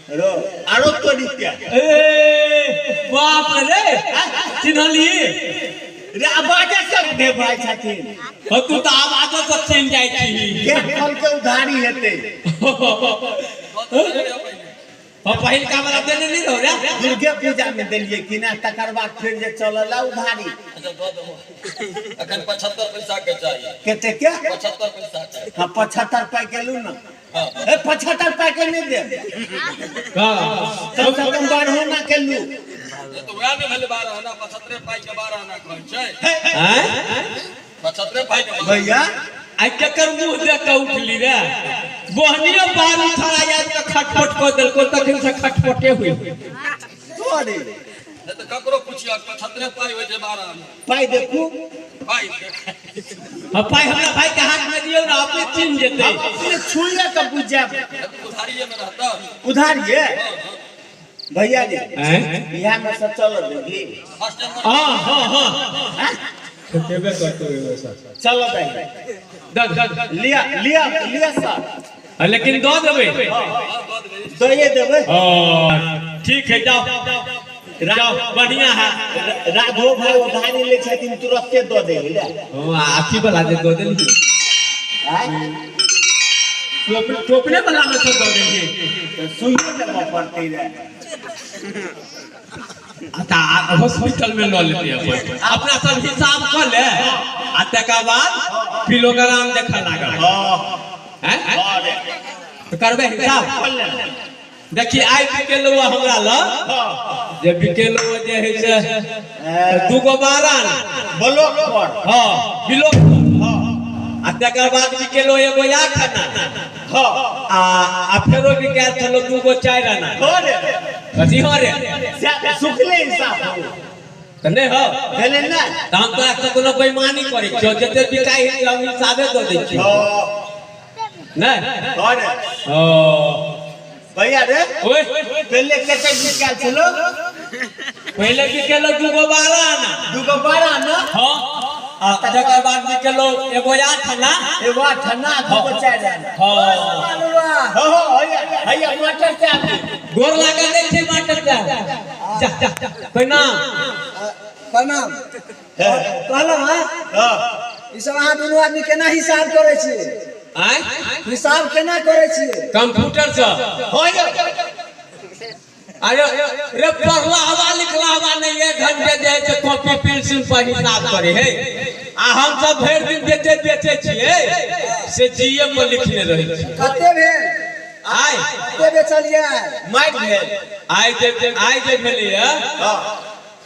रो आरो तो दित्या ए बाप रे चिन्हली रे आवाज से दे भाई छथिन हो तू तो आवाज से चिन्ह जाय छी के फल के उधारी हेते पहिल का वाला देने नहीं रहो रे दुर्गा पूजा में देलिए कि ना तकर बाद फिर जे चलला उधारी अखन 75 पैसा के चाहिए केते क्या 75 पैसा चाहिए हां 75 पाई के लू ना ए 75 पाई के नहीं दे हां कम से कम 12 ना के लू तो वह में भले 12 आना 75 पाई के 12 आना कहै छै हैं 75 पाई के भैया आई केकर मुंह देख के उठली रे बोहनियो बारू खड़ा याद के खटपट को दिल को तखन से खटपटे हुई तोरे तो ककरो पूछिया 75 पाई होय छै 12 आना पाई देखू पाई हां पाई हमरा भाई के हाथ में दियो ना अपने चिन्ह जेते अपने छुइया के बुझा उधारिये में रहता उधारिये भैया जी हैं बिहार में सब चल देगी फर्स्ट टाइम हां हां हां देबे करते हो चलो भाई दस लिया लिया लिया सर लेकिन दो देबे तो ये देबे ठीक है जाओ जाओ बढ़िया है राघव भाई उधारी ले छथिन तुरंत दो दे ले ओ आखी वाला दे दो दे टोपने वाला में तो दो देंगे सुइए देबो पड़ती रे आता हॉस्पिटल में लो लेते हैं अपना सब हिसाब कर ले आ तकर बाद किलोग्राम देखा लागल हैं तो करबे हिसाब देखिए आई बिकेलो हमरा ल जे बिकेलो जे है से दूगो 12 ब्लॉक पर हां ब्लॉक आ तकर बाद बिकेलो एगो 8 आना हां आ फेरो बिकाल चलो दूगो 4 आना हो रे कथी हो रे सुखले हिसाब कने हो भेले ना त हम तोरा से कोनो बेईमानी करे छियो जते बिकाई है हम हिसाबे दो दै छी नहीं हो रे ओ भैया रे ओए पहले कते बिकाल चलो पहले बिकेलो दूगो 12 आना दूगो 12 ना हां आ तकर बाद बिकेलो एगो 8 आना एगो 8 आना दूगो 4 आना हां हो हो भैया मटर से आके गोर लगा दे छै मटर जा जा कोई नाम प्रणाम कहलहुँ हां ई सब अहाँ दुनू आदमी केना हिसाब करै छियै आय हिसाब केना करै छियै कंप्यूटर से हो अरे रे पढ़ला हवा लिखला हवा नहीं 1 घंटे जे है कॉपी पेंसिल पर हिसाब करे है आ हम सब भर दिन बेचे छिए से जीए में लिखने रहे छी कते भेल आय कते बेचलियै माइक भेल आई जे भेलिए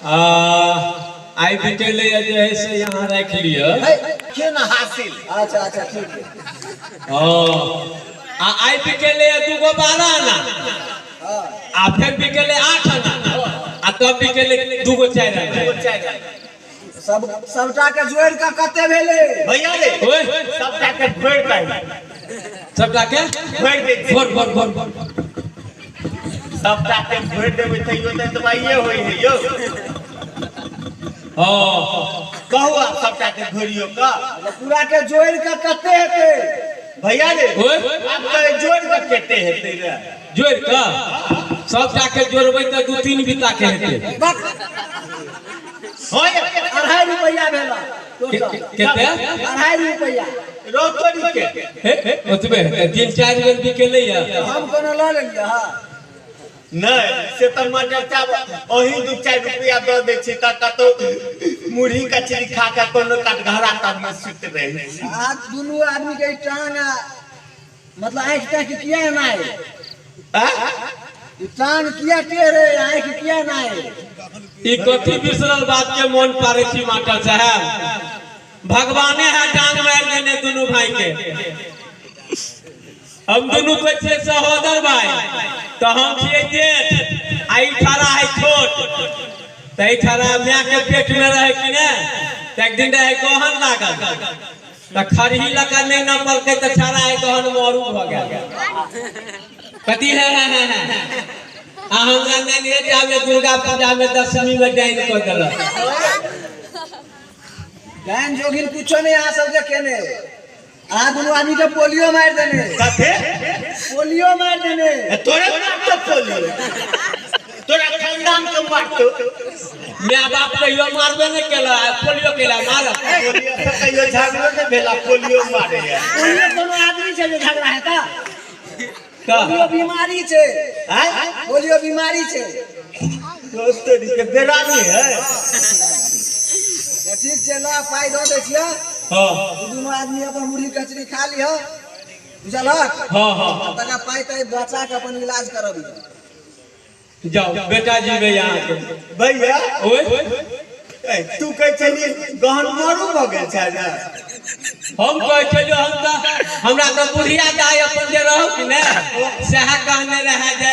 आ आई बिकेले जे है से यहां रख लियो क्यों ना हासिल अच्छा अच्छा ठीक है आ आई बिकेले दूगो 12 आना आ फिर बिकेले 8 आना आ तब बिकेले दूगो 4 आना सब सबटा के जोड़ के कते भेलै भैया रे ओए सबटा के घोड़ के सबटा के घोड़ दे भोर सबटा के घोड़ देबे तइयो त दवाइए होई है यो कहू आप सबटा के घोड़ियो का पूरा के जोड़ के कते हेतै भैया रे ओए आप के जोड़ के केते हेते रे जोड़ का सबटा के जोड़बै त 2-3 बिता के हेतै होय 2.5 रुपया भेला केते 2.5 रुपया रोतरी के ओतबे 3-4 बेर बिकेले या हम कोनो ल लेलियै हां नहीं से तो मटर चावल ओही 2-4 रुपया दे दे छी त कतो मुरही कचरी खा के कोनो कटघरा तक में सुत रहे आ दुनू आदमी के टांग मतलब आंख तक किया ना है टांग किया टेढ़े आंख किया ना है ई कथी बिसरल बात के मन पारे छी मास्टर साहब भगवाने है टांग मार देने दोनों भाई के हम दोनों को छे सहोदर भाई तो हम छिए जेठ आई थारा है छोट तई थारा मां के पेट में रहे कि ने त एक दिन रहे गहन लागल त खरही लगा नहीं न पलके त छारा है गहन मरू भ गेल कथी है आ हमरा नहीं जावे दुर्गा पूजा में दशमी में डाइन कर देल डाइन जोगिन कुछो नहीं आ सब के केने आ दुनू आदमी के पोलियो मार देने कथे पोलियो मार देने तोरे बाप तो पोलियो तोरा खानदान के मारतो माय बाप कहियो मारबे नहीं केला पोलियो केला मार पोलियो से कहियो झगड़ो नहीं भेला पोलियो मारे है पोलियो कोनो आदमी से जो झगड़ा है का का पोलियो बीमारी छे हैं पोलियो बीमारी छे दोस्त के बेरामी है ठीक छे ला पाई दो दे छिया हां दोनों आदमी अपन मुर्गी कचरी खा लियो बुझलक हां हां तका पाई तई बच्चा के अपन इलाज करब जाओ बेटा जी में यहाँ के भैया ओए तू कह चली गहन मारू भ गेल छै ना हम कहे छलियो हमरा तो बुढ़िया दाई अपन जे रहो कि ने सेहा कहने रहे जे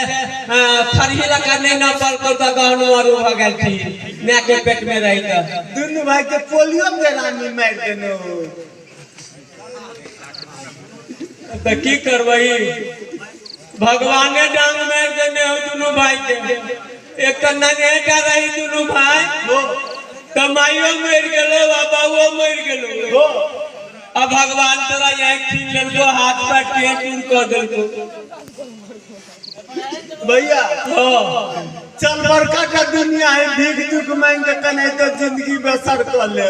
खरही लगा नहीं न पर को तो गहन मारू भ गेल थी मैं के पेट में रही त दुनु भाई के पोलियो बेरामी मार देनो तो की करबई भगवाने डांग मार देने हो दोनों भाई के एक तो ननेटा रही दोनों भाई कमाइयो मर गेलो बाबूओ मर गेलो अब भगवान तोरा यहाँ छीन लेलको हाथ पर टेटून कर देलको भैया हां चल बड़का का दुनिया है भीख दुख मांग के कने तो जिंदगी बसर कर ले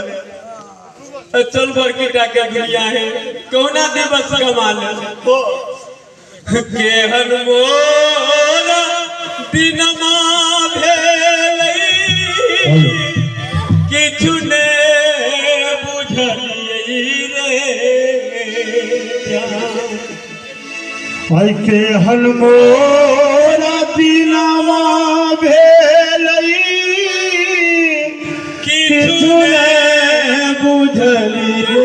चल बड़कीटा के दुनिया है कौना दिवस कमा ले हो केहन मोर दिनमा भेलै किछु ने बुझलियै रे भाई के हलमोरा दिनामा भेलै किछु ने बुझलियै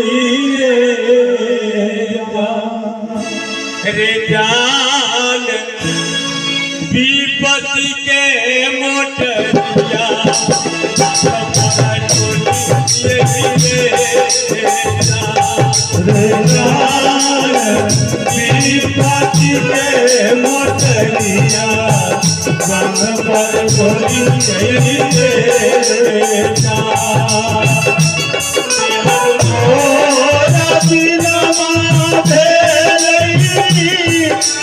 रे जान विपत्ति के मोटरिया रे जान विपत्ति के मोटरिया मन पर बोली रे जान मोरा दिनमा भेलै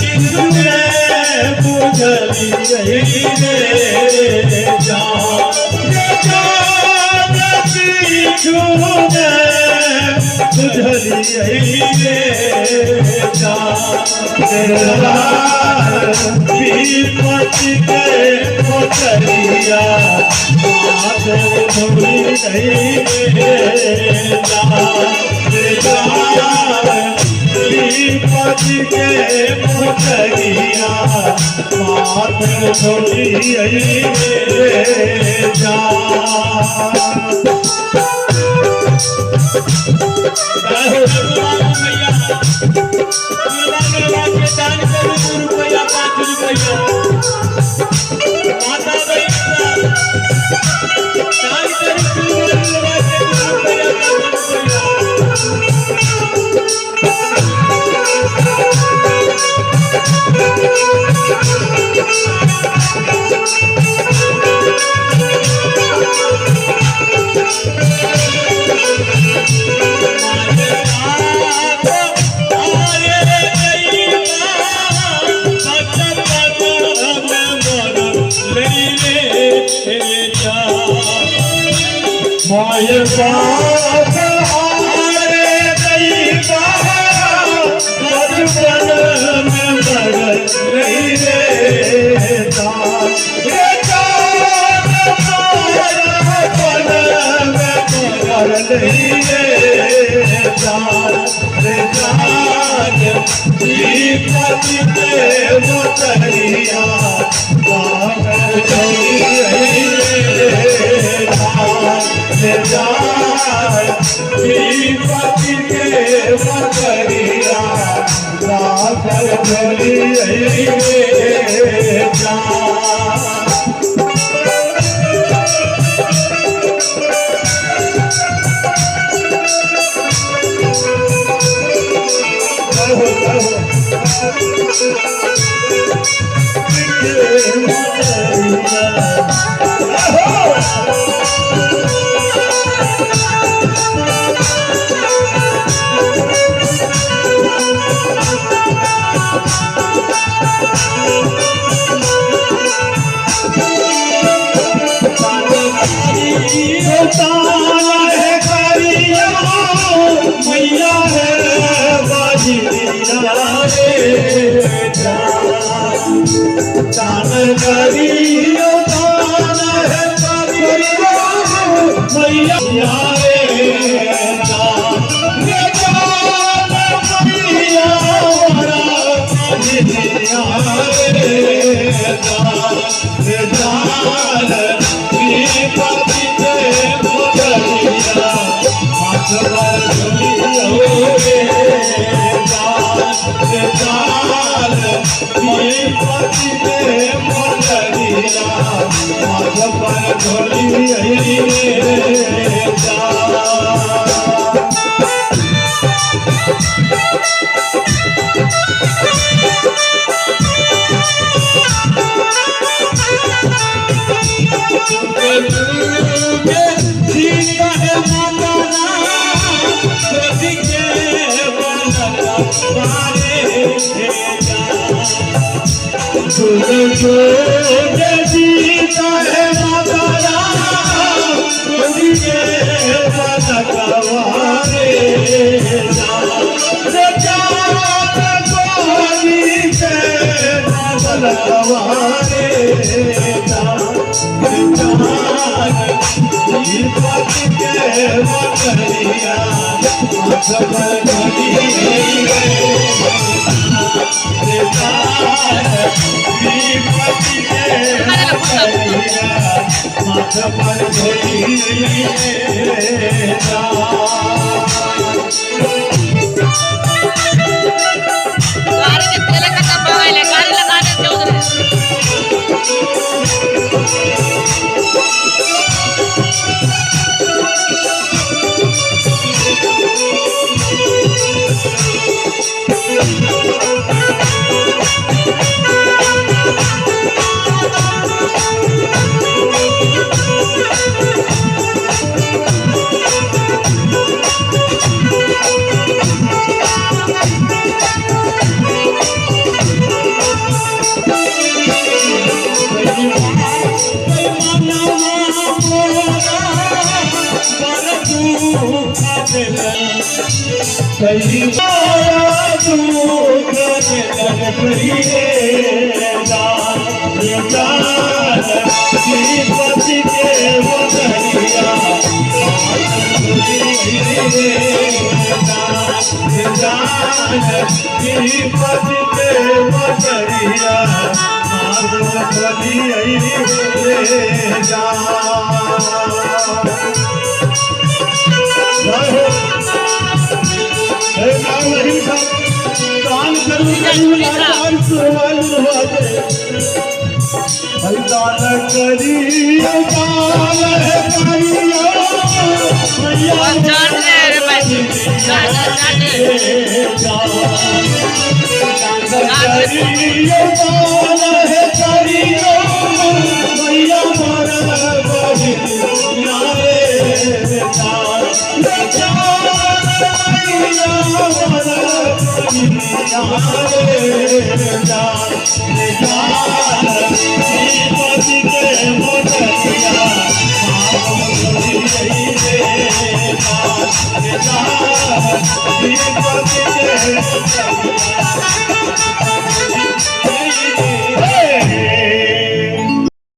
किछु ने बुझलियै रे जान किछु ने बुझलियै रे जान विपत्ति के मोटरिया हाथ धोली रे जान विपत्ति के मोटरिया हाथ धोली रे जान माय बाप आरे दैवा बचपन में मर रही रे जान रे जान बचपन में मर रही रे जान विपत्ति के मोटरिया विपत्ति के मोटरिया दान करियो दान है करियो मैया रे दान रे दान मैया वरा जिया रे दान रे दान पति ते मोदरिया हाथ पर झोलियो रे दान रे दान पति ते मोदरिया हाथ पर झोलियो रे दान जो जीता है माता तुझे पतवारे पतवारे पति के बकरिया खबर माथ पर गाड़ी के तेल खत्म हो गई है, गाड़ी लगाने से उधर कहीं पति के बकरिया पति के बकरिया दान करियो दान है करियो मैया जान ले रे भाई, जान ले दान करियो दान